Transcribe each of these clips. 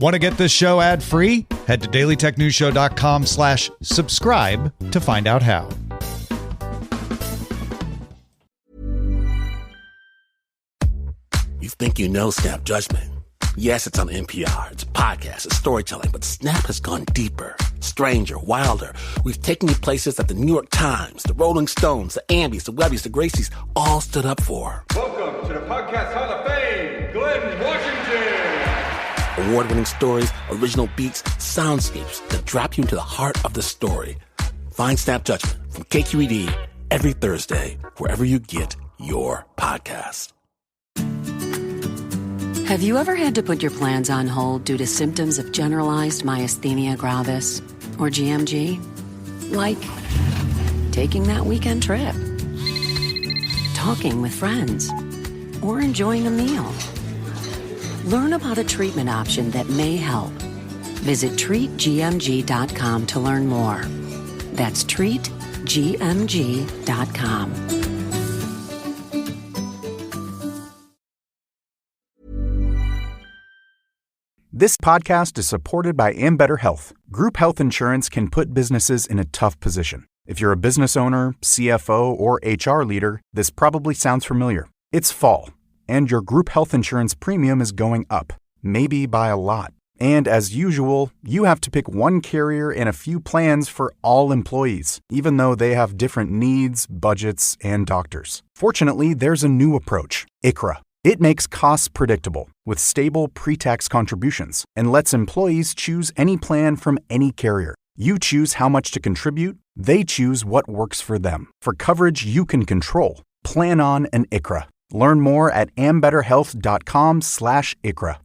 Want to get this show ad-free? Head to dailytechnewsshow.com/subscribe to find out how. You think you know Snap Judgment? Yes, it's on NPR. It's a podcast. It's storytelling. But Snap has gone deeper, stranger, wilder. We've taken you places that the New York Times, the Rolling Stones, the Ambies, the Webbies, the Gracies all stood up for. Welcome to the Podcast Hall of Fame, Glenn Washington. Award-winning stories, original beats, soundscapes that drop you into the heart of the story. Find Snap Judgment from KQED every Thursday, wherever you get your podcasts. Have you ever had to put your plans on hold due to symptoms of generalized myasthenia gravis, or GMG? Like taking that weekend trip, talking with friends, or enjoying a meal. Learn about a treatment option that may help. Visit treatgmg.com to learn more. That's treatgmg.com. This podcast is supported by Ambetter Health. Group health insurance can put businesses in a tough position. If you're a business owner, CFO, or HR leader, this probably sounds familiar. It's fall, and your group health insurance premium is going up, maybe by a lot. And as usual, you have to pick one carrier and a few plans for all employees, even though they have different needs, budgets, and doctors. Fortunately, there's a new approach, ICHRA. It makes costs predictable with stable pre-tax contributions and lets employees choose any plan from any carrier. You choose how much to contribute, they choose what works for them. For coverage you can control, plan on an ICHRA. Learn more at ambetterhealth.com/ICHRA.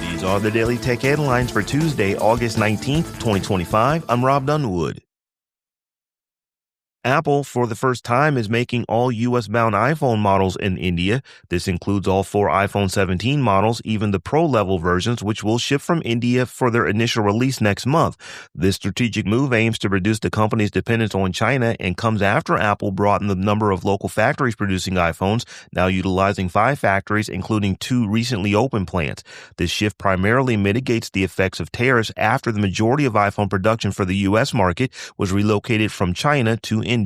These are the Daily Tech headlines for Tuesday, August 19th, 2025. I'm Rob Dunwood. Apple, for the first time, is making all U.S.-bound iPhone models in India. This includes all 4 iPhone 17 models, even the Pro-level versions, which will ship from India for their initial release next month. This strategic move aims to reduce the company's dependence on China and comes after Apple broadened the number of local factories producing iPhones, now utilizing 5 factories, including 2 recently opened plants. This shift primarily mitigates the effects of tariffs after the majority of iPhone production for the U.S. market was relocated from China to India.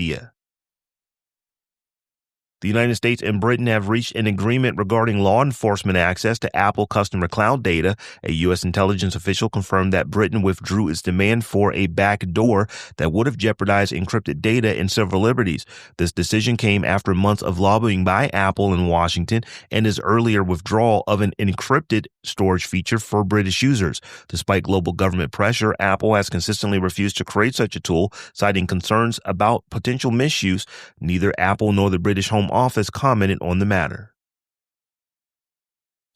The United States and Britain have reached an agreement regarding law enforcement access to Apple customer cloud data. A U.S. intelligence official confirmed that Britain withdrew its demand for a backdoor that would have jeopardized encrypted data and civil liberties. This decision came after months of lobbying by Apple in Washington and its earlier withdrawal of an encrypted storage feature for British users. Despite global government pressure, Apple has consistently refused to create such a tool, citing concerns about potential misuse. Neither Apple nor the British Home Office commented on the matter.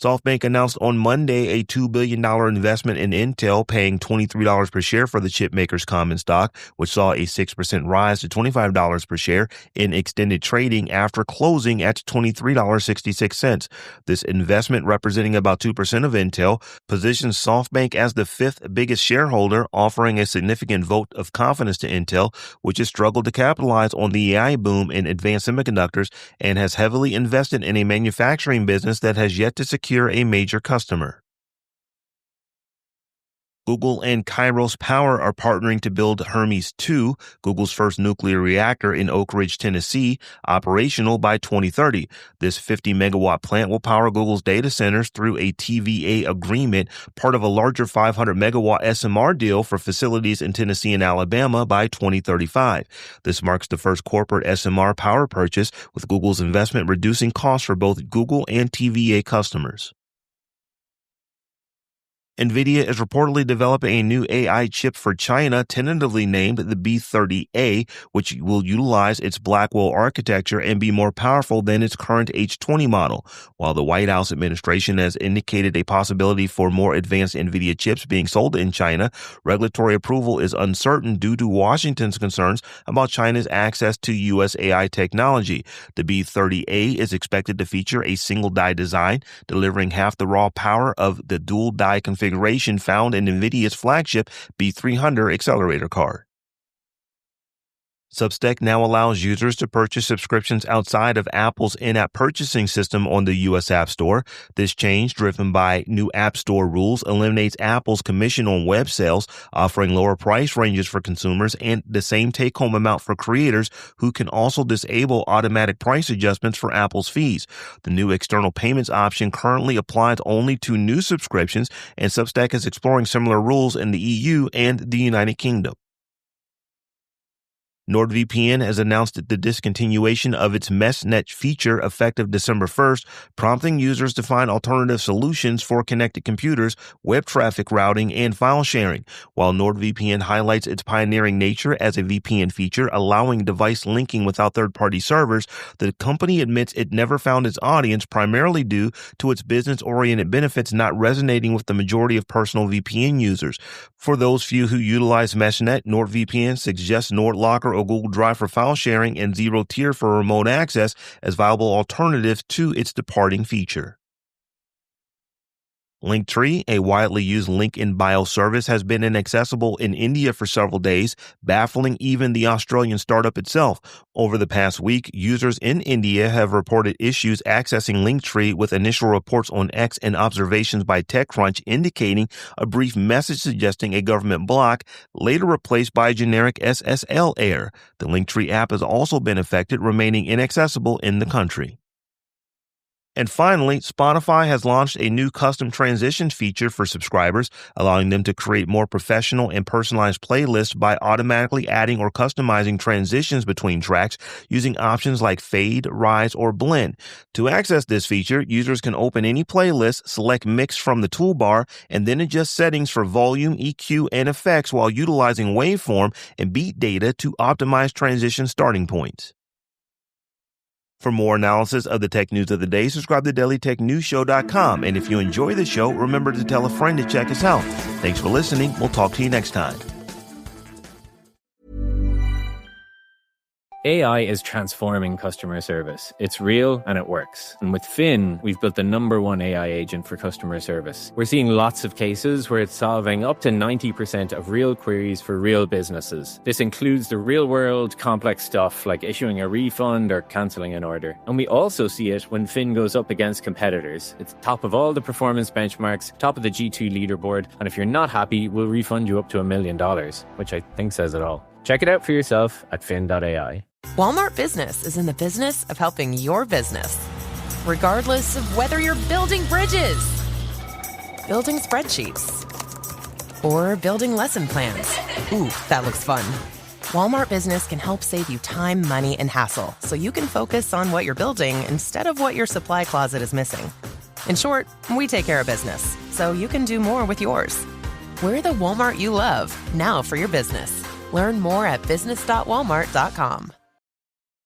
SoftBank announced on Monday a $2 billion investment in Intel, paying $23 per share for the chipmaker's common stock, which saw a 6% rise to $25 per share in extended trading after closing at $23.66. This investment, representing about 2% of Intel, positions SoftBank as the 5th biggest shareholder, offering a significant vote of confidence to Intel, which has struggled to capitalize on the AI boom in advanced semiconductors and has heavily invested in a manufacturing business that has yet to secure a major customer. Google and Kairos Power are partnering to build Hermes 2, Google's first nuclear reactor in Oak Ridge, Tennessee, operational by 2030. This 50-megawatt plant will power Google's data centers through a TVA agreement, part of a larger 500-megawatt SMR deal for facilities in Tennessee and Alabama by 2035. This marks the first corporate SMR power purchase, with Google's investment reducing costs for both Google and TVA customers. NVIDIA is reportedly developing a new AI chip for China, tentatively named the B30A, which will utilize its Blackwell architecture and be more powerful than its current H20 model. While the White House administration has indicated a possibility for more advanced NVIDIA chips being sold in China, regulatory approval is uncertain due to Washington's concerns about China's access to U.S. AI technology. The B30A is expected to feature a single die design, delivering half the raw power of the dual die configuration found in NVIDIA's flagship B300 accelerator card. Substack now allows users to purchase subscriptions outside of Apple's in-app purchasing system on the U.S. App Store. This change, driven by new App Store rules, eliminates Apple's commission on web sales, offering lower price ranges for consumers and the same take-home amount for creators who can also disable automatic price adjustments for Apple's fees. The new external payments option currently applies only to new subscriptions, and Substack is exploring similar rules in the EU and the United Kingdom. NordVPN has announced the discontinuation of its MeshNet feature effective December 1st, prompting users to find alternative solutions for connected computers, web traffic routing, and file sharing. While NordVPN highlights its pioneering nature as a VPN feature, allowing device linking without third-party servers, the company admits it never found its audience, primarily due to its business-oriented benefits not resonating with the majority of personal VPN users. For those few who utilize MeshNet, NordVPN suggests NordLocker or Google Drive for file sharing and Zero Tier for remote access as viable alternatives to its departing feature. Linktree, a widely used link in bio service, has been inaccessible in India for several days, baffling even the Australian startup itself. Over the past week, users in India have reported issues accessing Linktree, with initial reports on X and observations by TechCrunch indicating a brief message suggesting a government block, later replaced by a generic SSL error. The Linktree app has also been affected, remaining inaccessible in the country. And finally, Spotify has launched a new custom transitions feature for subscribers, allowing them to create more professional and personalized playlists by automatically adding or customizing transitions between tracks using options like fade, rise, or blend. To access this feature, users can open any playlist, select mix from the toolbar, and then adjust settings for volume, EQ, and effects while utilizing waveform and beat data to optimize transition starting points. For more analysis of the tech news of the day, subscribe to dailytechnewsshow.com. And if you enjoy the show, remember to tell a friend to check us out. Thanks for listening. We'll talk to you next time. AI is transforming customer service. It's real and it works. And with Finn, we've built the #1 AI agent for customer service. We're seeing lots of cases where it's solving up to 90% of real queries for real businesses. This includes the real-world complex stuff like issuing a refund or cancelling an order. And we also see it when Finn goes up against competitors. It's top of all the performance benchmarks, top of the G2 leaderboard, and if you're not happy, we'll refund you up to $1 million, which I think says it all. Check it out for yourself at fin.ai. Walmart Business is in the business of helping your business. Regardless of whether you're building bridges, building spreadsheets, or building lesson plans. Ooh, that looks fun. Walmart Business can help save you time, money, and hassle so you can focus on what you're building instead of what your supply closet is missing. In short, we take care of business so you can do more with yours. We're the Walmart you love, now for your business. Learn more at business.walmart.com.